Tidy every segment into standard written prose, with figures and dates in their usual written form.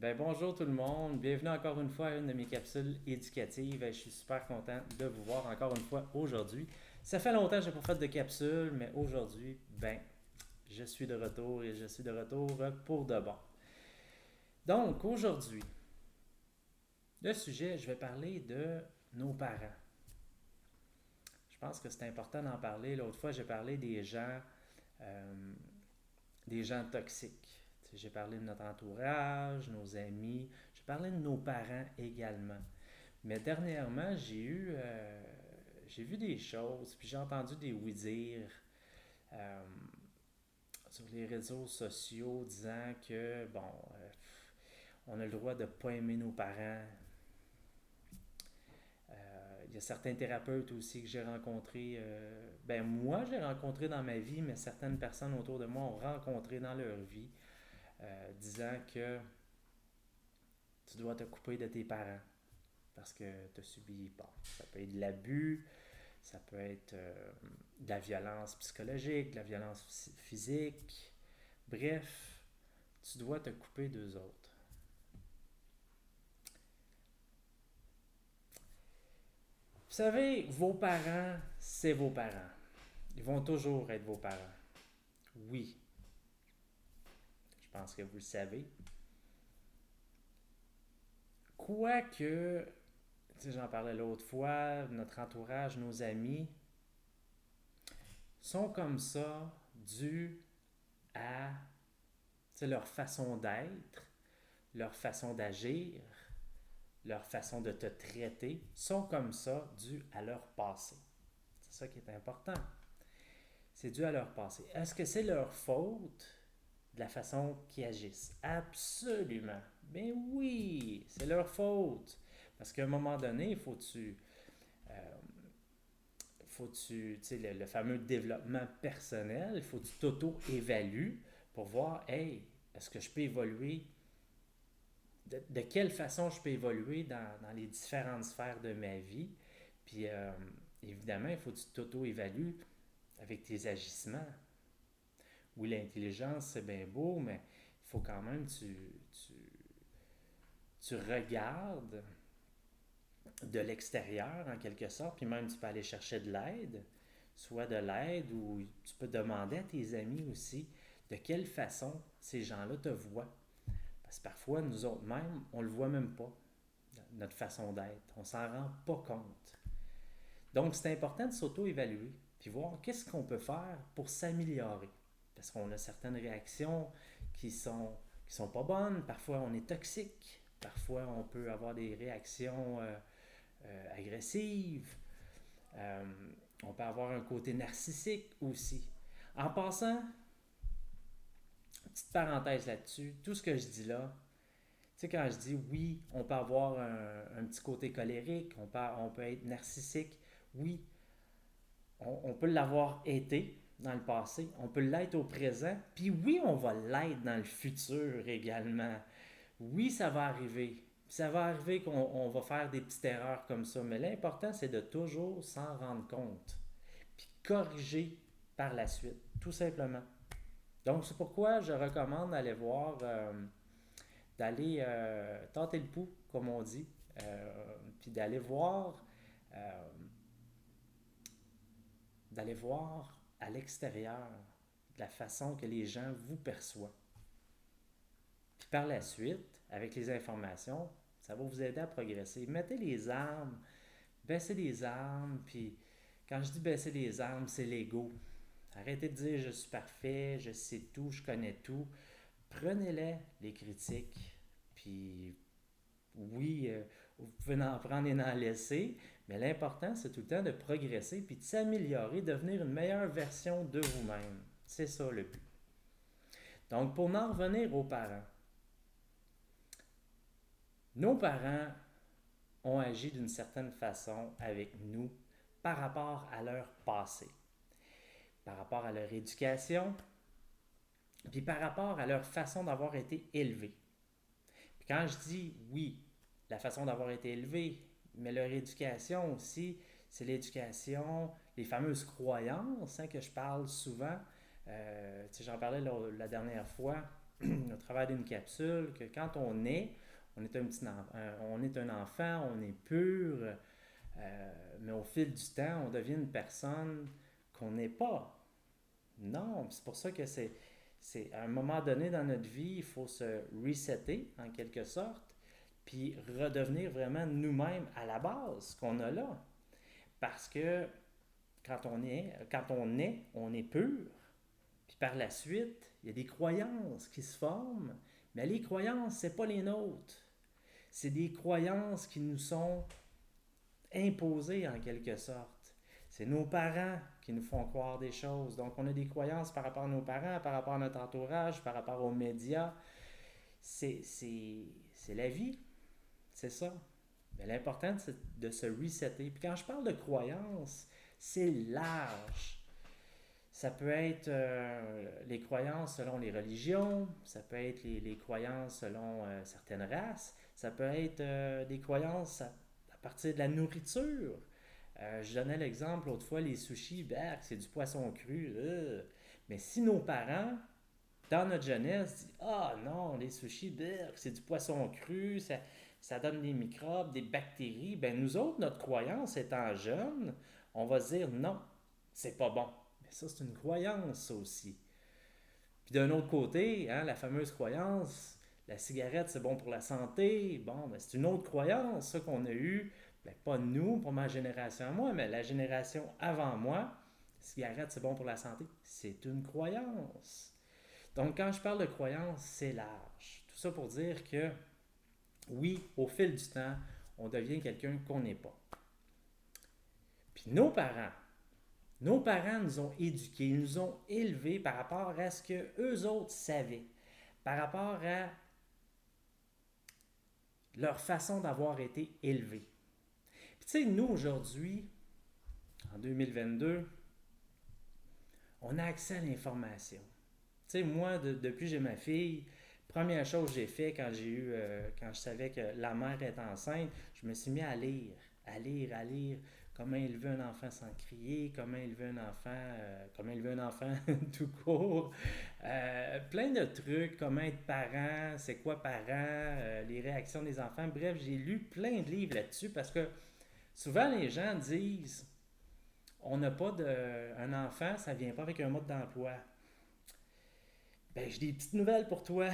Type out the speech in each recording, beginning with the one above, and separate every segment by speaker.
Speaker 1: Bonjour tout le monde, bienvenue encore une fois à une de mes capsules éducatives. Je suis super content de vous voir encore une fois aujourd'hui. Ça fait longtemps que je n'ai pas fait de capsule, mais aujourd'hui, je suis de retour et je suis de retour pour de bon. Donc aujourd'hui, le sujet, je vais parler de nos parents. Je pense que c'est important d'en parler. L'autre fois, j'ai parlé euh, des gens toxiques. J'ai parlé de notre entourage, nos amis, j'ai parlé de nos parents également. Mais dernièrement, j'ai vu des choses, puis j'ai entendu des oui-dire euh, sur les réseaux sociaux disant que, on a le droit de ne pas aimer nos parents. Il y a certains thérapeutes aussi que j'ai rencontrés, moi j'ai rencontré dans ma vie, mais certaines personnes autour de moi ont rencontré dans leur vie, disant que tu dois te couper de tes parents parce que tu as subi, ça peut être de l'abus, ça peut être de la violence psychologique, de la violence physique. Bref, tu dois te couper d'eux autres. Vous savez, vos parents, c'est vos parents. Ils vont toujours être vos parents. Oui, je pense que vous le savez. Quoique, j'en parlais l'autre fois, notre entourage, nos amis, sont comme ça dû à leur façon d'être, leur façon d'agir, leur façon de te traiter, sont comme ça dû à leur passé. C'est ça qui est important. C'est dû à leur passé. Est-ce que c'est leur faute de la façon qu'ils agissent? Absolument. Ben oui, c'est leur faute. Parce qu'à un moment donné, euh, tu sais, le fameux développement personnel, il faut que tu t'auto-évalues pour voir, hey, est-ce que je peux évoluer de quelle façon je peux évoluer dans les différentes sphères de ma vie. Puis évidemment, il faut que tu t'auto-évalues avec tes agissements. Oui, l'intelligence, c'est bien beau, mais il faut quand même que tu regardes de l'extérieur en quelque sorte, puis même tu peux aller chercher de l'aide, soit de l'aide ou tu peux demander à tes amis aussi de quelle façon ces gens-là te voient. Parce que parfois, nous autres mêmes, on ne le voit même pas, notre façon d'être. On s'en rend pas compte. Donc, c'est important de s'auto-évaluer, puis voir qu'est-ce qu'on peut faire pour s'améliorer. Parce qu'on a certaines réactions qui sont pas bonnes, parfois on est toxique, parfois on peut avoir des réactions agressives, euh, on peut avoir un côté narcissique aussi. En passant, petite parenthèse là-dessus, tout ce que je dis là, tu sais, quand je dis oui, on peut avoir un petit côté colérique, on peut être narcissique, oui, on peut l'avoir été dans le passé, on peut l'être au présent, puis oui, on va l'être dans le futur également. Oui, ça va arriver. Ça va arriver qu'on va faire des petites erreurs comme ça, mais l'important, c'est de toujours s'en rendre compte, puis corriger par la suite, tout simplement. Donc, c'est pourquoi je recommande d'aller tenter le pouls, comme on dit, puis euh, d'aller voir à l'extérieur de la façon que les gens vous perçoivent. Puis par la suite, avec les informations, ça va vous aider à progresser. Mettez les armes, baissez les armes, puis quand je dis baisser les armes, c'est l'ego. Arrêtez de dire je suis parfait, je sais tout, je connais tout. Prenez-les, les critiques, puis oui, vous pouvez en prendre et en laisser, mais l'important, c'est tout le temps de progresser puis de s'améliorer, devenir une meilleure version de vous-même. C'est ça le but. Donc, pour en revenir aux parents, nos parents ont agi d'une certaine façon avec nous par rapport à leur passé, par rapport à leur éducation, puis par rapport à leur façon d'avoir été élevés. Puis quand je dis oui, la façon d'avoir été élevé, mais leur éducation aussi, c'est l'éducation, les fameuses croyances que je parle souvent. J'en parlais la dernière fois. au travers d'une capsule, que quand on est on est un enfant, on est pur, mais au fil du temps, on devient une personne qu'on n'est pas. Non, c'est pour ça que c'est à un moment donné dans notre vie, il faut se resetter en quelque sorte, puis redevenir vraiment nous-mêmes à la base, ce qu'on a là. Parce que quand on est pur, puis par la suite, il y a des croyances qui se forment, mais les croyances, c'est pas les nôtres. C'est des croyances qui nous sont imposées en quelque sorte. C'est nos parents qui nous font croire des choses. Donc, on a des croyances par rapport à nos parents, par rapport à notre entourage, par rapport aux médias. C'est la vie, c'est ça. Mais l'important, c'est de se resetter. Puis quand je parle de croyances, c'est large. Ça peut être les croyances selon les religions, ça peut être les croyances selon certaines races, ça peut être des croyances à partir de la nourriture. Je donnais l'exemple l'autre fois, les sushis, ben, c'est du poisson cru. Mais si nos parents, dans notre jeunesse, disent ah non, les sushis, ben, c'est du poisson cru, ça donne des microbes, des bactéries, ben nous autres, notre croyance étant jeune, on va se dire non, c'est pas bon. Mais ça, c'est une croyance, ça aussi. Puis d'un autre côté, hein, la fameuse croyance, la cigarette, c'est bon pour la santé. Bon, ben, c'est une autre croyance, ça qu'on a eue, ben, pas nous, pour ma génération à moi, mais la génération avant moi. La cigarette, c'est bon pour la santé. C'est une croyance. Donc, quand je parle de croyance, c'est large. Tout ça pour dire que, oui, au fil du temps, on devient quelqu'un qu'on n'est pas. Puis nos parents nous ont éduqués, nous ont élevés par rapport à ce que eux autres savaient, par rapport à leur façon d'avoir été élevés. Puis tu sais, nous aujourd'hui, en 2022, on a accès à l'information. Tu sais, moi, depuis que j'ai ma fille, première chose que j'ai fait quand je savais que la mère est enceinte, je me suis mis à lire comment élever un enfant sans crier, comment élever un enfant tout court, plein de trucs, comment être parent, c'est quoi parent, les réactions des enfants. Bref, j'ai lu plein de livres là-dessus parce que souvent les gens disent, on n'a pas de, un enfant, ça vient pas avec un mode d'emploi. Ben, j'ai des petites nouvelles pour toi.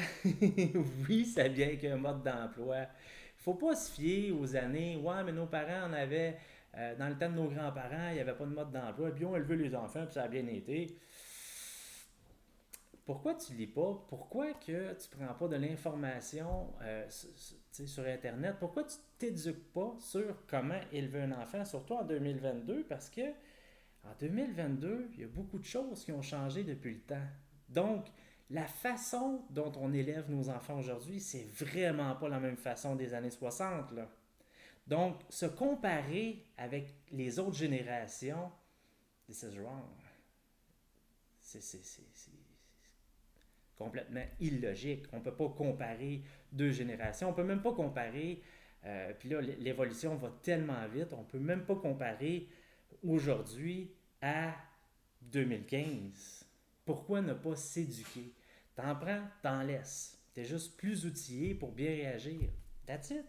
Speaker 1: Oui, ça vient avec un mode d'emploi. Il faut pas se fier aux années. Ouais, mais nos parents en avaient, dans le temps de nos grands-parents, il n'y avait pas de mode d'emploi. Puis ils ont élevé les enfants, puis ça a bien été. Pourquoi tu lis pas? Pourquoi que tu prends pas de l'information sur Internet? Pourquoi tu t'éduques pas sur comment élever un enfant, surtout en 2022? Parce que en 2022, il y a beaucoup de choses qui ont changé depuis le temps. Donc, la façon dont on élève nos enfants aujourd'hui, c'est vraiment pas la même façon des années 60, là. Donc, se comparer avec les autres générations, this is wrong. C'est complètement illogique. On ne peut pas comparer deux générations. On ne peut même pas comparer. Puis là, l'évolution va tellement vite. On ne peut même pas comparer aujourd'hui à 2015. Pourquoi ne pas s'éduquer? T'en prends, t'en laisses. T'es juste plus outillé pour bien réagir. That's it.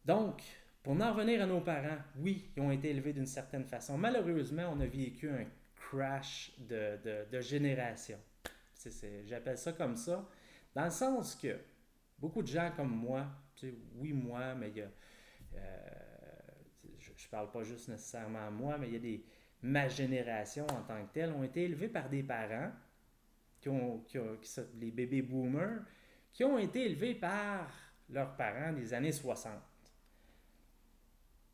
Speaker 1: Donc, pour en revenir à nos parents, oui, ils ont été élevés d'une certaine façon. Malheureusement, on a vécu un crash de génération. J'appelle ça comme ça, dans le sens que beaucoup de gens comme moi, tu sais, oui, moi, mais il y a, je ne parle pas juste nécessairement à moi, mais il y a ma génération en tant que telle, ont été élevés par des parents, les baby boomers, qui ont été élevés par leurs parents des années 60.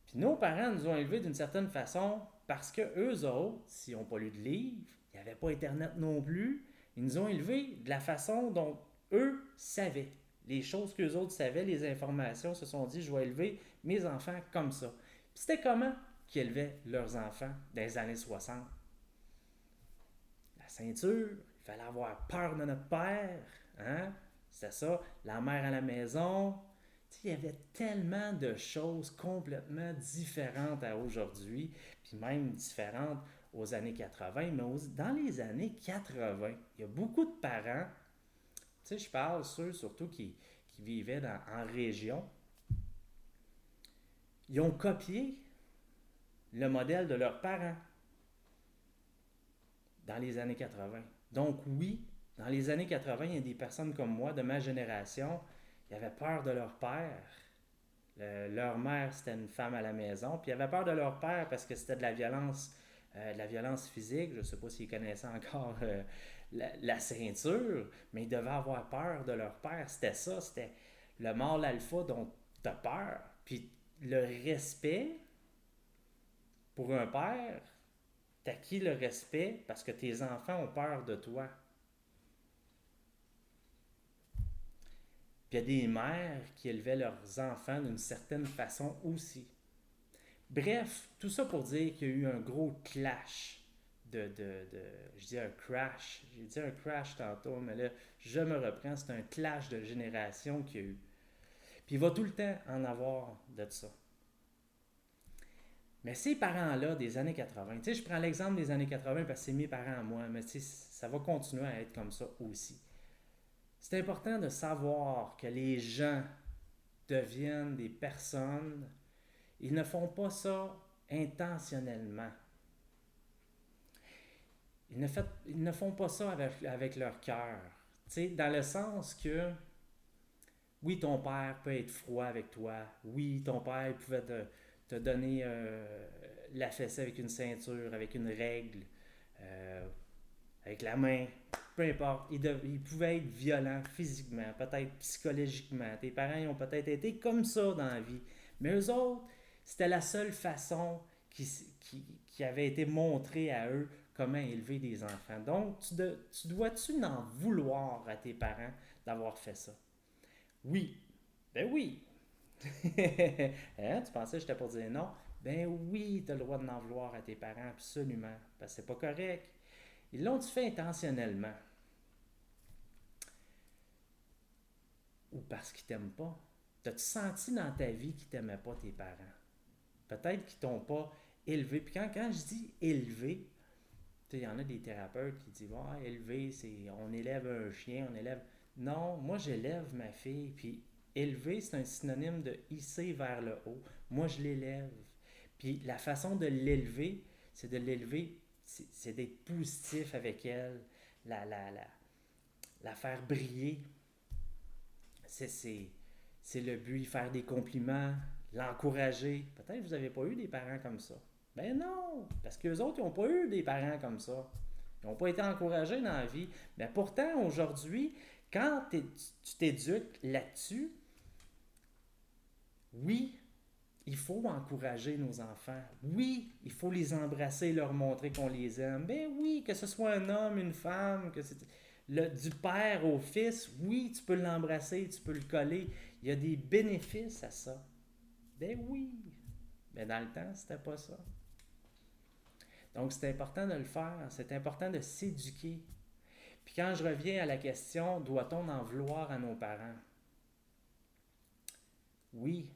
Speaker 1: Puis nos parents nous ont élevés d'une certaine façon parce que eux autres, s'ils n'ont pas lu de livres, il n'y avait pas Internet non plus, ils nous ont élevés de la façon dont eux savaient. Les choses qu'eux autres savaient, les informations, se sont dit, je vais élever mes enfants comme ça. Puis c'était comment qu'ils élevaient leurs enfants dans les années 60? La ceinture, il fallait avoir peur de notre père, hein? C'était ça, la mère à la maison. Tu sais, il y avait tellement de choses complètement différentes à aujourd'hui, puis même différentes aux années 80, mais dans les années 80, il y a beaucoup de parents, tu sais, je parle ceux surtout qui vivaient en région, ils ont copié le modèle de leurs parents dans les années 80. Donc oui, dans les années 80, il y a des personnes comme moi, de ma génération, qui avaient peur de leur père. Leur mère, c'était une femme à la maison, puis ils avaient peur de leur père parce que c'était de la violence physique. Je ne sais pas s'ils connaissaient encore la ceinture, mais ils devaient avoir peur de leur père. C'était ça, c'était le mâle alpha dont tu as peur. Puis le respect pour un père, t'acquis le respect parce que tes enfants ont peur de toi. Puis il y a des mères qui élevaient leurs enfants d'une certaine façon aussi. Bref, tout ça pour dire qu'il y a eu un gros clash je dis un crash, j'ai dit un crash tantôt, mais là, je me reprends, c'est un clash de génération qu'il y a eu. Puis il va tout le temps en avoir de ça. Mais ces parents-là des années 80, tu sais, je prends l'exemple des années 80 parce que c'est mes parents à moi, mais tu sais, ça va continuer à être comme ça aussi. C'est important de savoir que les gens deviennent des personnes, ils ne font pas ça intentionnellement. Ils ne font pas ça avec leur cœur. Tu sais, dans le sens que, oui, ton père peut être froid avec toi. Oui, ton père pouvait te donner la fessée avec une ceinture, avec une règle, euh, avec la main. Peu importe. Il pouvait être violent physiquement, peut-être psychologiquement. Tes parents ils ont peut-être été comme ça dans la vie. Mais eux autres, c'était la seule façon qui avait été montrée à eux comment élever des enfants. Donc, tu dois-tu n'en vouloir à tes parents d'avoir fait ça? Oui. Ben oui. Hein? Tu pensais que j'étais pour dire non? Ben oui, tu as le droit de n'en vouloir à tes parents, absolument. Parce que c'est pas correct. Ils l'ont-tu fait intentionnellement? Ou parce qu'ils t'aiment pas? T'as-tu senti dans ta vie qu'ils t'aimaient pas, tes parents? Peut-être qu'ils t'ont pas élevé. Puis quand je dis élevé, il y en a des thérapeutes qui disent ah, élever, c'est on élève un chien, on élève. Non, moi j'élève ma fille, puis élever, c'est un synonyme de hisser vers le haut. Moi je l'élève. Puis la façon de l'élever, c'est de l'élever, c'est d'être positif avec elle, la, la, la, la faire briller. C'est le but, faire des compliments, l'encourager. Peut-être que vous n'avez pas eu des parents comme ça. Ben non, parce qu'eux autres, ils n'ont pas eu des parents comme ça. Ils n'ont pas été encouragés dans la vie. Mais pourtant, aujourd'hui, quand tu t'éduques là-dessus, oui, il faut encourager nos enfants. Oui, il faut les embrasser, leur montrer qu'on les aime. Ben oui, que ce soit un homme, une femme, que c'est du père au fils, oui, tu peux l'embrasser, tu peux le coller. Il y a des bénéfices à ça. Ben oui. Mais dans le temps, c'était pas ça. Donc, c'est important de le faire. C'est important de s'éduquer. Puis quand je reviens à la question, doit-on en vouloir à nos parents? Oui.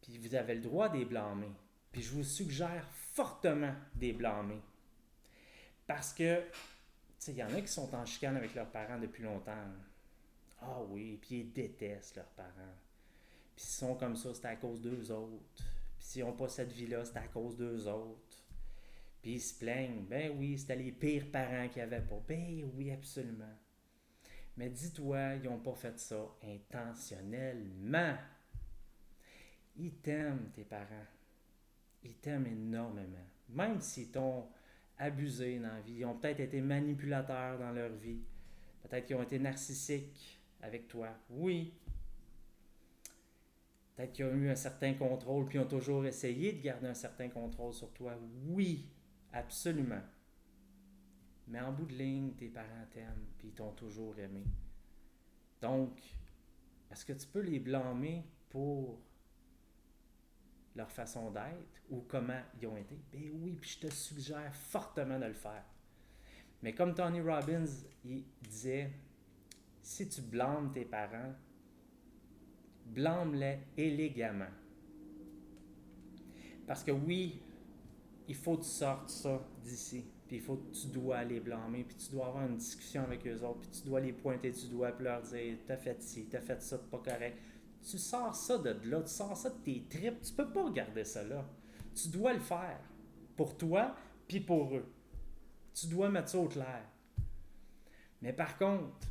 Speaker 1: Puis vous avez le droit de les blâmer. Puis je vous suggère fortement de les blâmer. Parce que, tu sais, il y en a qui sont en chicane avec leurs parents depuis longtemps. Ah oui, puis ils détestent leurs parents. Puis s'ils sont comme ça, c'est à cause d'eux autres. Puis s'ils n'ont pas cette vie-là, c'est à cause d'eux autres. Puis ils se plaignent. Ben oui, c'était les pires parents qu'il n'y avait pas. Ben oui, absolument. Mais dis-toi, ils n'ont pas fait ça intentionnellement. Ils t'aiment, tes parents. Ils t'aiment énormément. Même s'ils t'ont abusé dans la vie, ils ont peut-être été manipulateurs dans leur vie. Peut-être qu'ils ont été narcissiques avec toi. Oui. Peut-être qu'ils ont eu un certain contrôle, puis ils ont toujours essayé de garder un certain contrôle sur toi. Oui, absolument. Mais en bout de ligne, tes parents t'aiment, puis ils t'ont toujours aimé. Donc, est-ce que tu peux les blâmer pour leur façon d'être ou comment ils ont été? Ben oui, puis je te suggère fortement de le faire. Mais comme Tony Robbins il disait, si tu blâmes tes parents, blâme-les élégamment. Parce que oui, il faut que tu sortes ça d'ici. Puis il faut que tu dois les blâmer, puis tu dois avoir une discussion avec eux autres, puis tu dois les pointer du doigt, puis leur dire t'as fait ci, t'as fait ça, pas correct. Tu sors ça de là, tu sors ça de tes tripes, tu peux pas garder ça là. Tu dois le faire pour toi, puis pour eux. Tu dois mettre ça au clair. Mais par contre,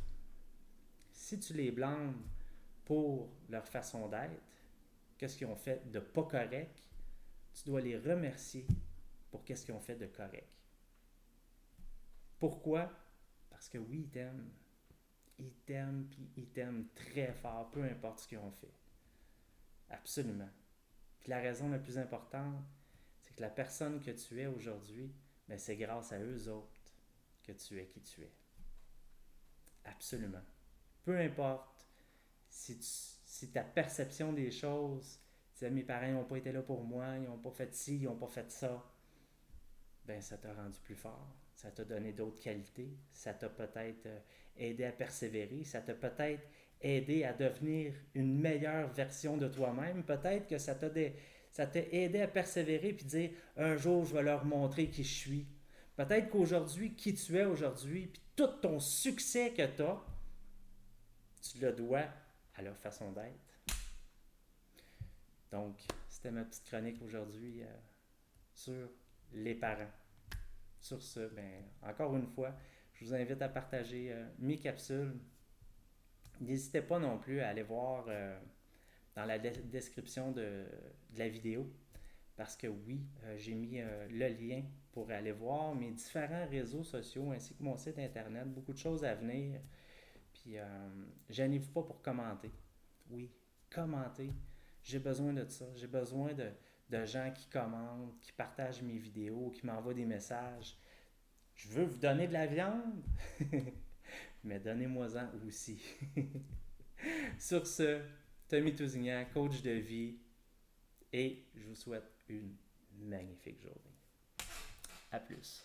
Speaker 1: si tu les blâmes pour leur façon d'être, qu'est-ce qu'ils ont fait de pas correct, tu dois les remercier pour qu'est-ce qu'ils ont fait de correct. Pourquoi? Parce que oui, ils t'aiment. Ils t'aiment, puis ils t'aiment très fort, peu importe ce qu'ils ont fait. Absolument. Puis la raison la plus importante, c'est que la personne que tu es aujourd'hui, ben c'est grâce à eux autres que tu es qui tu es. Absolument. Peu importe si ta perception des choses, tu dis, mes parents n'ont pas été là pour moi, ils n'ont pas fait ci, ils n'ont pas fait ça, ben ça t'a rendu plus fort. Ça t'a donné d'autres qualités. Ça t'a peut-être aidé à persévérer. Ça t'a peut-être aidé à devenir une meilleure version de toi-même. Peut-être que ça t'a aidé à persévérer puis dire un jour je vais leur montrer qui je suis. Peut-être qu'aujourd'hui, qui tu es aujourd'hui, puis tout ton succès que tu le dois à leur façon d'être. Donc, c'était ma petite chronique aujourd'hui sur les parents. Sur ce, ben, encore une fois, je vous invite à partager mes capsules. N'hésitez pas non plus à aller voir dans la description de la vidéo, parce que oui, j'ai mis le lien pour aller voir mes différents réseaux sociaux ainsi que mon site internet. Beaucoup de choses à venir. Puis, gênez-vous pas pour commenter. Oui, commenter. J'ai besoin de ça. J'ai besoin de gens qui commentent, qui partagent mes vidéos, qui m'envoient des messages. Je veux vous donner de la viande, mais donnez-moi-en aussi. Sur ce, Tommy Tousignan, coach de vie, et je vous souhaite une magnifique journée. À plus.